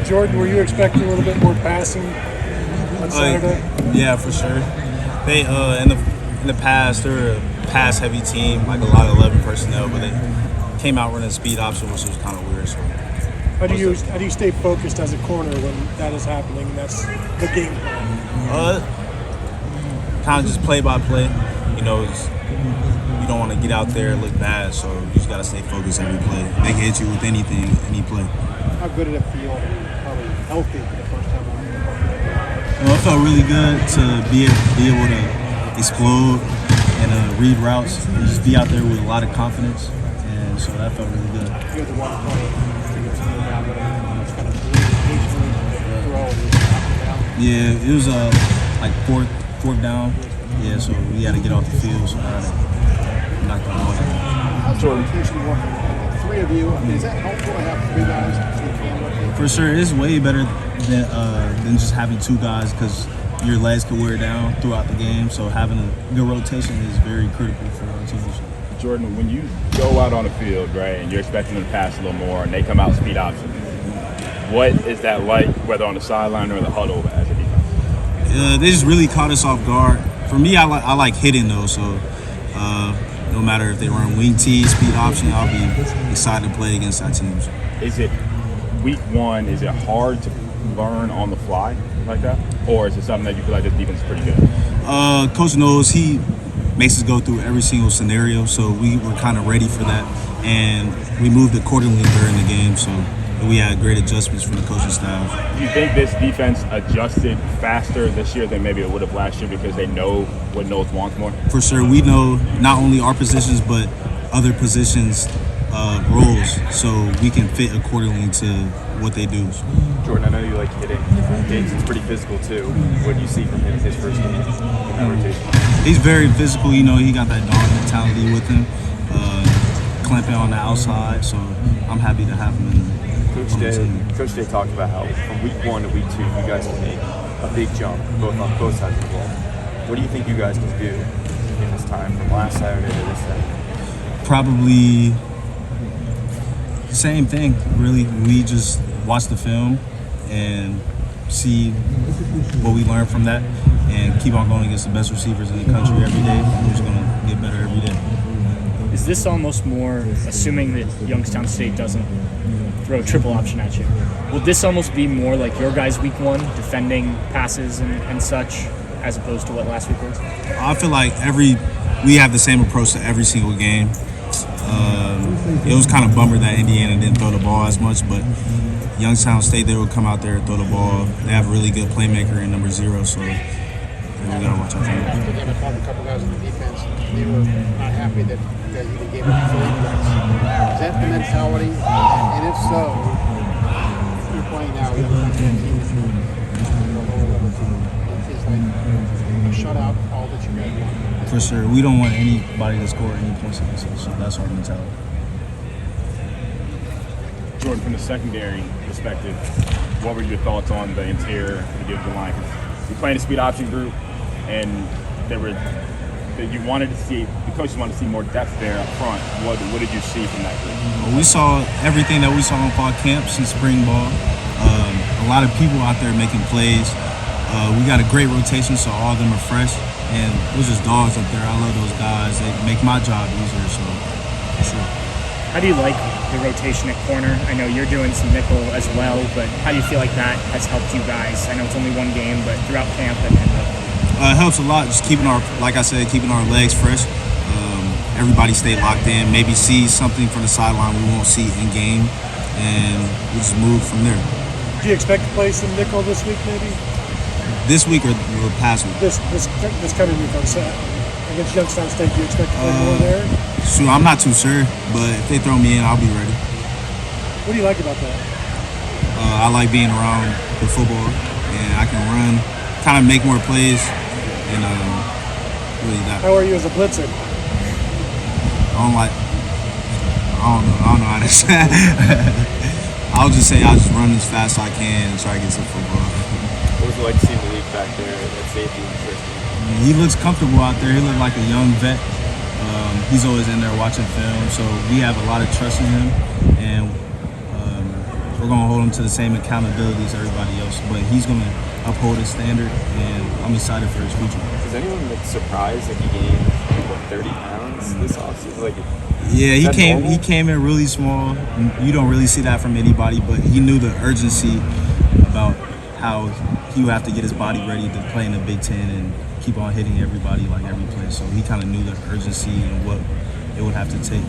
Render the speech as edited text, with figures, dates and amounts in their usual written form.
Jordan, were you expecting a little bit more passing on Saturday? Yeah, for sure. They in the past they were a pass-heavy team, like a lot of 11 personnel, but they came out running a speed option, which was kind of weird. So how do you stay focused as a corner when that is happening? And that's the game plan. Kind of just play by play. You know, you don't want to get out there and look bad, so you just got to stay focused every play. They can hit you with anything, any play. How good did it feel? Probably healthy for the first time. Well, it felt really good to be able to explode and read routes and just be out there with a lot of confidence, and so that felt really good. You're the one kind of throw. Yeah, it was like fourth down. Yeah, so we had to get off the field, so I had to knock the ball down. How's the rotation working? Three of you, is that helpful to have three guys? For sure, it's way better than just having two guys because your legs can wear down throughout the game. So having a good rotation is very critical for our team. Jordan, when you go out on the field, right, and you're expecting them to pass a little more, and they come out speed option, what is that like, whether on the sideline or the huddle as a defense? They just really caught us off guard. For me, I like hitting those, so no matter if they run wing T, speed option, I'll be excited to play against that team. Is it week one, is it hard to learn on the fly like that? Or is it something that you feel like this defense is pretty good? Coach knows he makes us go through every single scenario, so we were kind of ready for that, and we moved accordingly during the game, so we had great adjustments from the coaching staff. Do you think this defense adjusted faster this year than maybe it would have last year because they know what Knowles wants more? For sure. We know not only our positions, but other positions' roles, so we can fit accordingly to what they do. Jordan, I know you like hitting. Gates is pretty physical too. What do you see from him his first game in that rotation? He's very physical. You know, he got that dog mentality with him, clamping on the outside, so I'm happy to have him in Coach Day talked about how from week one to week two, you guys can make a big jump on both sides of the ball. What do you think you guys can do in this time from last Saturday to this Saturday? Probably same thing, really. We just watch the film and see what we learn from that and keep on going against the best receivers in the country every day. We're just going to get better every day. Is this almost more, assuming that Youngstown State doesn't throw a triple option at you, will this almost be more like your guys' week one, defending passes and such, as opposed to what last week was? I feel like we have the same approach to every single game. It was kind of bummer that Indiana didn't throw the ball as much, but Youngstown State, they would come out there and throw the ball. They have a really good playmaker in number 0, so we got to watch out for that. After the game, I talked to a couple guys on the defense. They were not happy that you gave up 3 points. Is that the mentality? And if so, you're playing now with a team that's a lower level team. It's like a shutout, all that you got. For sure. We don't want anybody to score any points against us, so that's our mentality. Jordan, from the secondary perspective, what were your thoughts on the interior of the line? You're playing a speed option group, and you wanted to see, the coaches wanted to see more depth there up front. What did you see from that group? We saw everything that we saw in fall camps and spring ball. A lot of people out there making plays. We got a great rotation, so all of them are fresh. And it was just dogs up there. I love those guys. They make my job easier, so for sure. How do you like the rotation at corner? I know you're doing some nickel as well, but how do you feel like that has helped you guys? I know it's only one game, but throughout camp and it helps a lot. Just keeping our legs fresh. Everybody stay locked in. Maybe see something from the sideline we won't see in game, and we just move from there. Do you expect to play some nickel this week, maybe? This week or past week? This coming week on Saturday against Youngstown State. Do you expect to play more there? Sure, I'm not too sure, but if they throw me in, I'll be ready. What do you like about that? I like being around the football, and I can run, kind of make more plays, and really that. How are you as a blitzer? I don't know how to say. I'll just say I'll just run as fast as I can and try to get to the football. What was it like to see the league back there at safety in the first game? He looks comfortable out there. He looks like a young vet. He's always in there watching film, so we have a lot of trust in him, and we're going to hold him to the same accountability as everybody else. But he's going to uphold his standard, and I'm excited for his future. Is anyone like surprised that he gained 30 pounds this offseason? Like, Yeah, is that normal? he came in really small. You don't really see that from anybody, but he knew the urgency about how he would have to get his body ready to play in the Big Ten and keep on hitting everybody like every play. So he kind of knew the urgency and what it would have to take.